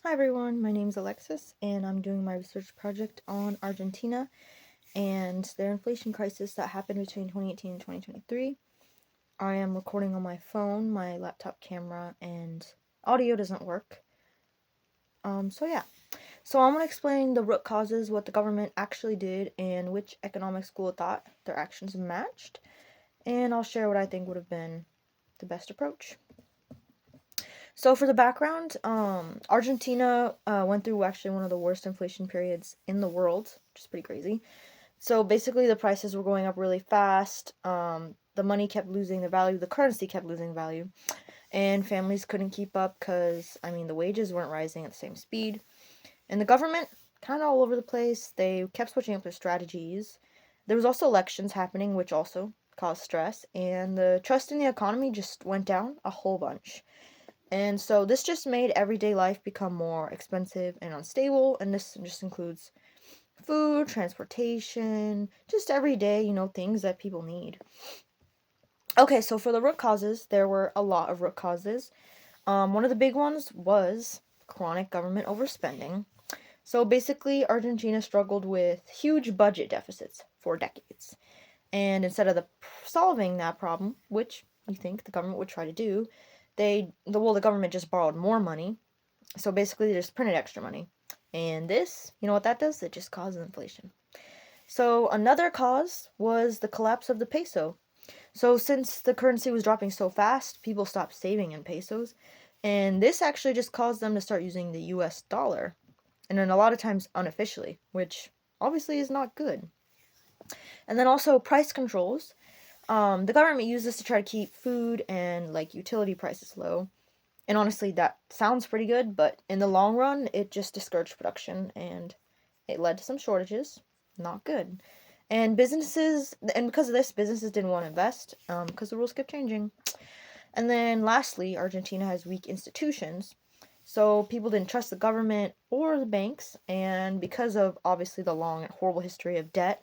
Hi everyone, my name is Alexis and I'm doing my research project on Argentina and their inflation crisis that happened between 2018 and 2023. I am recording on my phone, my laptop camera, and audio doesn't work. So I'm going to explain the root causes, what the government actually did, and which economic school of thought their actions matched, and I'll share what I think would have been the best approach. So for the background, Argentina went through actually one of the worst inflation periods in the world, which is pretty crazy. So basically, the prices were going up really fast. The money kept losing the value. The currency kept losing value, and families couldn't keep up because the wages weren't rising at the same speed, and the government kind of all over the place. They kept switching up their strategies. There was also elections happening, which also caused stress, and the trust in the economy just went down a whole bunch. And so this just made everyday life become more expensive and unstable, and this just includes food, transportation, just everyday, things that people need. Okay, so for the root causes, there were a lot of root causes. One of the big ones was chronic government overspending. So basically, Argentina struggled with huge budget deficits for decades. And instead of solving that problem, which you think the government would try to do, the government just borrowed more money. So basically, they just printed extra money. And this, you know what that does? It just causes inflation. So another cause was the collapse of the peso. So since the currency was dropping so fast, people stopped saving in pesos. And this actually just caused them to start using the US dollar. And then a lot of times unofficially, which obviously is not good. And then also price controls. The government used this to try to keep food and utility prices low. And honestly, that sounds pretty good, but in the long run, it just discouraged production and it led to some shortages. Not good. And because of this, businesses didn't want to invest because the rules kept changing. And then lastly, Argentina has weak institutions. So people didn't trust the government or the banks. And because of obviously the long and horrible history of debt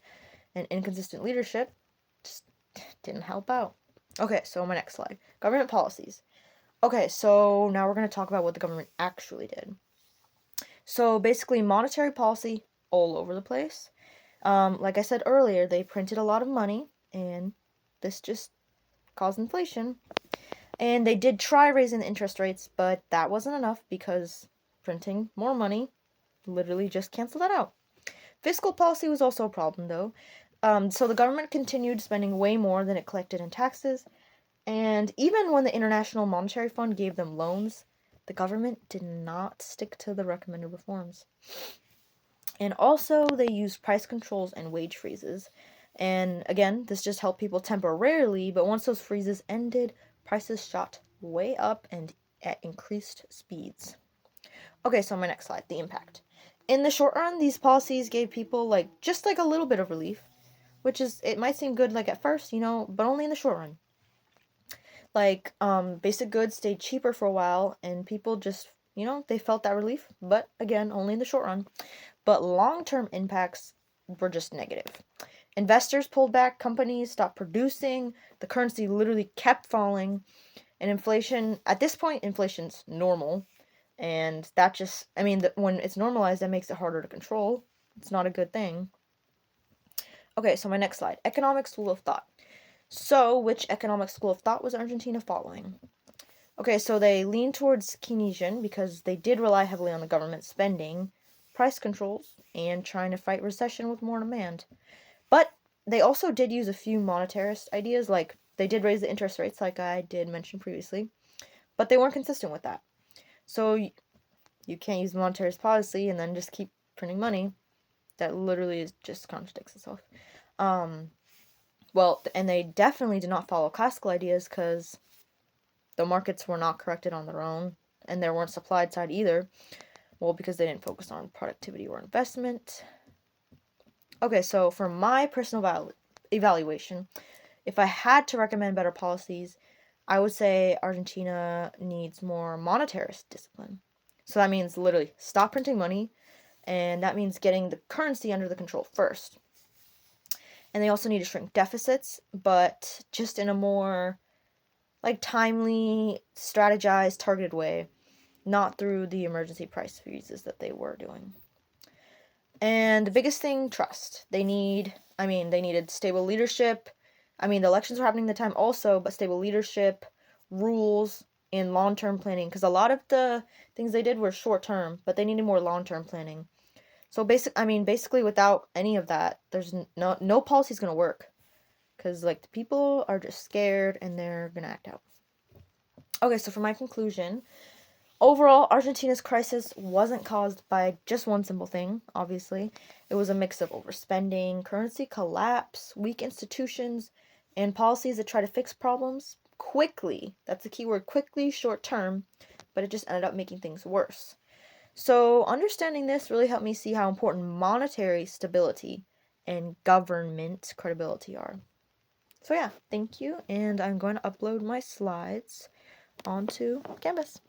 and inconsistent leadership, just didn't help out. Okay, so my next slide government policies. Okay, so now we're going to talk about what the government actually did. So basically, monetary policy all over the place. Like I said earlier, they printed a lot of money, and this just caused inflation. And they did try raising the interest rates, but that wasn't enough because printing more money literally just canceled that out. Fiscal policy was also a problem, though. So the government continued spending way more than it collected in taxes, and even when the International Monetary Fund gave them loans, the government did not stick to the recommended reforms. And also, they used price controls and wage freezes. And again, this just helped people temporarily, but once those freezes ended, prices shot way up and at increased speeds. Okay, so my next slide, the impact. In the short run, these policies gave people just a little bit of relief, which is it might seem good at first, but only in the short run. Basic goods stayed cheaper for a while and people just, they felt that relief, but again, only in the short run. But long-term impacts were just negative. Investors pulled back, companies stopped producing, the currency literally kept falling, and inflation, at this point, inflation's normal. And that just, when it's normalized, that makes it harder to control. It's not a good thing. Okay, so my next slide economic school of thought. So, which economic school of thought was Argentina following? Okay, so they leaned towards Keynesian because they did rely heavily on the government spending, price controls, and trying to fight recession with more demand. But they also did use a few monetarist ideas, like they did raise the interest rates, like I did mention previously, but they weren't consistent with that. So you can't use monetarist policy and then just keep printing money. That literally just contradicts itself. And they definitely did not follow classical ideas because the markets were not corrected on their own, and there weren't supply side either. Well, because they didn't focus on productivity or investment. Okay, so for my personal evaluation, if I had to recommend better policies, I would say Argentina needs more monetarist discipline. So that means literally stop printing money, and that means getting the currency under the control first. And they also need to shrink deficits, but just in a more timely, strategized, targeted way. not through the emergency price freezes that they were doing. And the biggest thing, trust. They needed stable leadership. The elections were happening at the time also, but stable leadership, rules, and long-term planning. Because a lot of the things they did were short-term, but they needed more long-term planning. So basically, without any of that, there's no policy's gonna work. Because like the people are just scared and they're gonna act out. Okay, so for my conclusion, overall, Argentina's crisis wasn't caused by just one simple thing, obviously. It was a mix of overspending, currency collapse, weak institutions, and policies that try to fix problems quickly. That's the key word, quickly, short term, but it just ended up making things worse. So, understanding this really helped me see how important monetary stability and government credibility are. So, yeah, thank you, and I'm going to upload my slides onto Canvas.